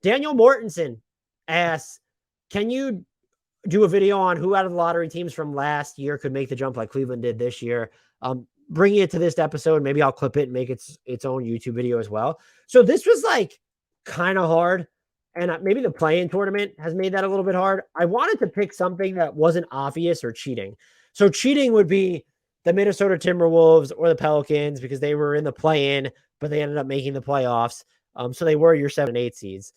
Daniel Mortensen asks, can you do a video on who out of the lottery teams from last year could make the jump like Cleveland did this year? Bringing it to this episode, maybe I'll clip it and make its own YouTube video as well. So this was like kind of hard. And maybe the play-in tournament has made that a little bit hard. I wanted to pick something that wasn't obvious or cheating. So cheating would be the Minnesota Timberwolves or the Pelicans because they were in the play-in, but they ended up making the playoffs. So they were your 7 and 8 seeds.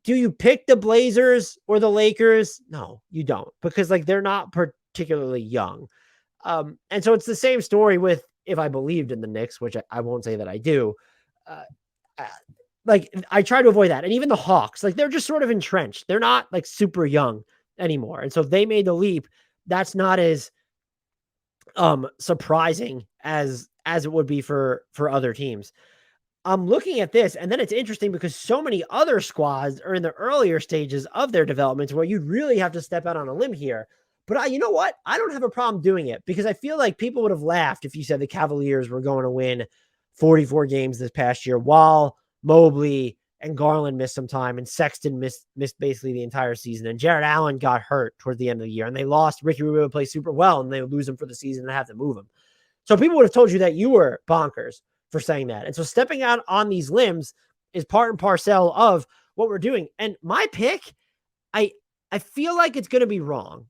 Do you pick the Blazers or the Lakers? No, you don't, because like they're not particularly young. And so it's the same story with if I believed in the Knicks, which I won't say that I do. Like I try to avoid that. And even the Hawks, like they're just sort of entrenched. They're not like super young anymore. And so if they made the leap, that's not as surprising as it would be for other teams. I'm looking at this, and then it's interesting because so many other squads are in the earlier stages of their development where you'd really have to step out on a limb here. But you know what? I don't have a problem doing it because I feel like people would have laughed if you said the Cavaliers were going to win 44 games this past year while Mobley and Garland missed some time and Sexton missed basically the entire season. And Jared Allen got hurt towards the end of the year and they lost. Ricky Rubio played super well and they would lose him for the season and have to move him. So people would have told you that you were bonkers for saying that. And so stepping out on these limbs is part and parcel of what we're doing. And my pick, I feel like it's going to be wrong,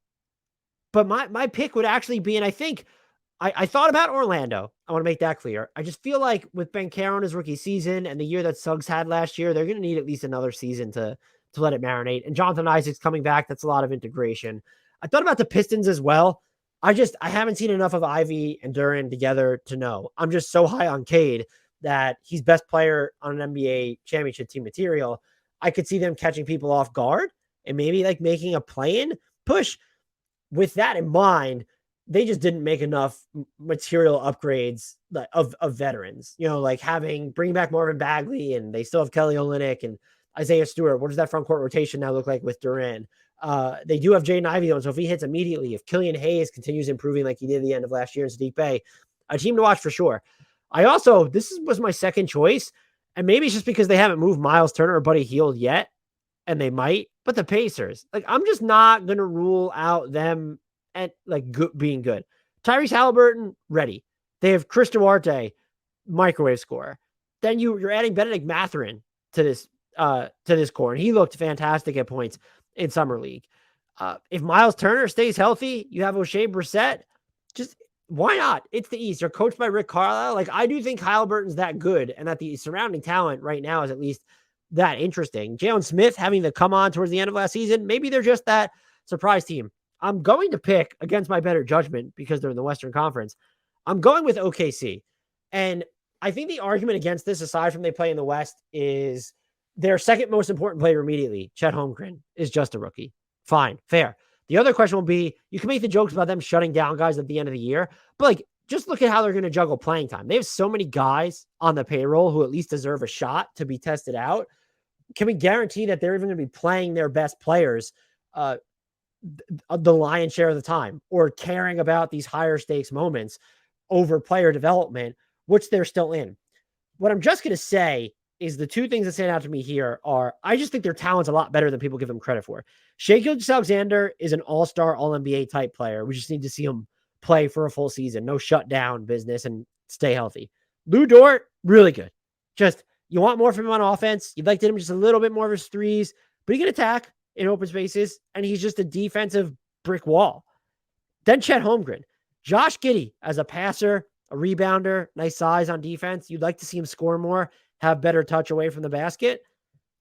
but my pick would actually be, and I think I thought about Orlando. I want to make that clear. I just feel like with Banchero in his rookie season and the year that Suggs had last year, they're going to need at least another season to let it marinate. And Jonathan Isaac's coming back. That's a lot of integration. I thought about the Pistons as well. I haven't seen enough of Ivy and Duran together to know. I'm just so high on Cade that he's best player on an NBA championship team material. I could see them catching people off guard and maybe like making a play-in push. With that in mind, they just didn't make enough material upgrades of veterans, like bringing back Marvin Bagley, and they still have Kelly Olynyk and Isaiah Stewart. What does that front court rotation now look like with Duran? They do have Jaden Ivey, so if he hits immediately, if Killian Hayes continues improving like he did at the end of last year in Sadiq Bey, a team to watch for sure. This was my second choice, and maybe it's just because they haven't moved Miles Turner or Buddy Hield yet, and they might, but the Pacers, like I'm just not going to rule out them at like being good. Tyrese Halliburton, ready. They have Chris Duarte, microwave scorer. Then you're adding Benedict Mathurin to this core, and he looked fantastic at points in Summer League. If Miles Turner stays healthy, you have O'Shea Brissett. Just why not? It's the East. You're coached by Rick Carlisle. Like I do think Halliburton's that good, and that the surrounding talent right now is at least that interesting. Jalen Smith having to come on towards the end of last season. Maybe they're just that surprise team. I'm going to pick against my better judgment because they're in the Western Conference. I'm going with OKC. And I think the argument against this, aside from they play in the West, is their second most important player immediately, Chet Holmgren, is just a rookie. Fine, fair. The other question will be, you can make the jokes about them shutting down guys at the end of the year, but like, just look at how they're going to juggle playing time. They have so many guys on the payroll who at least deserve a shot to be tested out. Can we guarantee that they're even going to be playing their best players the lion's share of the time, or caring about these higher stakes moments over player development, which they're still in? What I'm just going to say is the two things that stand out to me here are, I just think their talent's a lot better than people give them credit for. Shai Gilgeous-Alexander is an all-star, all-NBA type player. We just need to see him play for a full season, no shutdown business, and stay healthy. Lou Dort, really good. Just, you want more from him on offense. You'd like to hit him just a little bit more of his threes, but he can attack in open spaces, and he's just a defensive brick wall. Then Chet Holmgren. Josh Giddey as a passer, a rebounder, nice size on defense. You'd like to see him score more, have better touch away from the basket.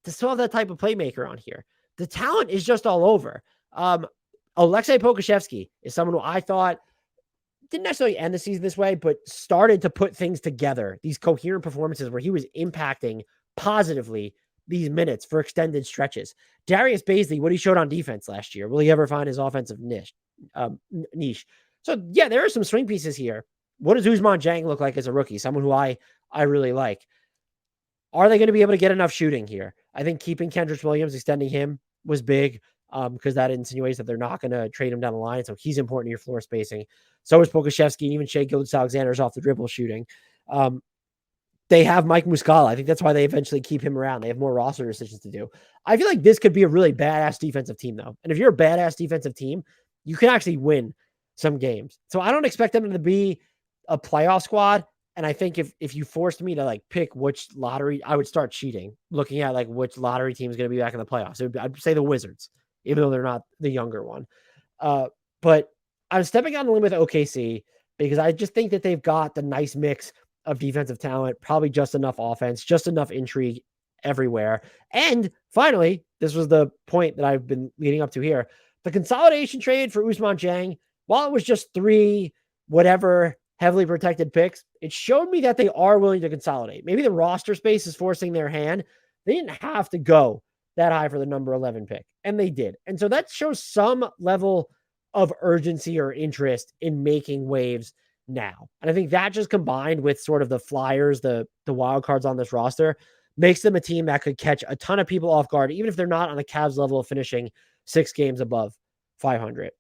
To still have that type of playmaker on here. The talent is just all over. Alexei Pokusevski is someone who I thought didn't necessarily end the season this way, but started to put things together, these coherent performances where he was impacting positively these minutes for extended stretches. Darius Bazley, what he showed on defense last year, will he ever find his offensive niche? So yeah, there are some swing pieces here. What does Ousmane Dieng look like as a rookie? Someone who I really like. Are they going to be able to get enough shooting here? I think keeping Kendrick Williams, extending him was big because that insinuates that they're not going to trade him down the line. So he's important to your floor spacing. So is Pokusevski, and even Shai Gilgeous-Alexander is off the dribble shooting. they have Mike Muscala. I think that's why they eventually keep him around. They have more roster decisions to do. I feel like this could be a really badass defensive team, though. And if you're a badass defensive team, you can actually win some games. So I don't expect them to be a playoff squad. And I think if you forced me to like pick which lottery, I would start cheating, looking at like which lottery team is going to be back in the playoffs. I'd say the Wizards, even though they're not the younger one. But I'm stepping on the limb with OKC because I just think that they've got the nice mix of defensive talent, probably just enough offense, just enough intrigue everywhere. And finally, this was the point that I've been leading up to here. The consolidation trade for Ousmane Dieng, while it was just 3 whatever heavily protected picks, it showed me that they are willing to consolidate. Maybe the roster space is forcing their hand. They didn't have to go that high for the number 11 pick, and they did. And so that shows some level of urgency or interest in making waves now. And I think that just combined with sort of the Flyers, the wild cards on this roster, makes them a team that could catch a ton of people off guard, even if they're not on the Cavs level of finishing 6 games above 500.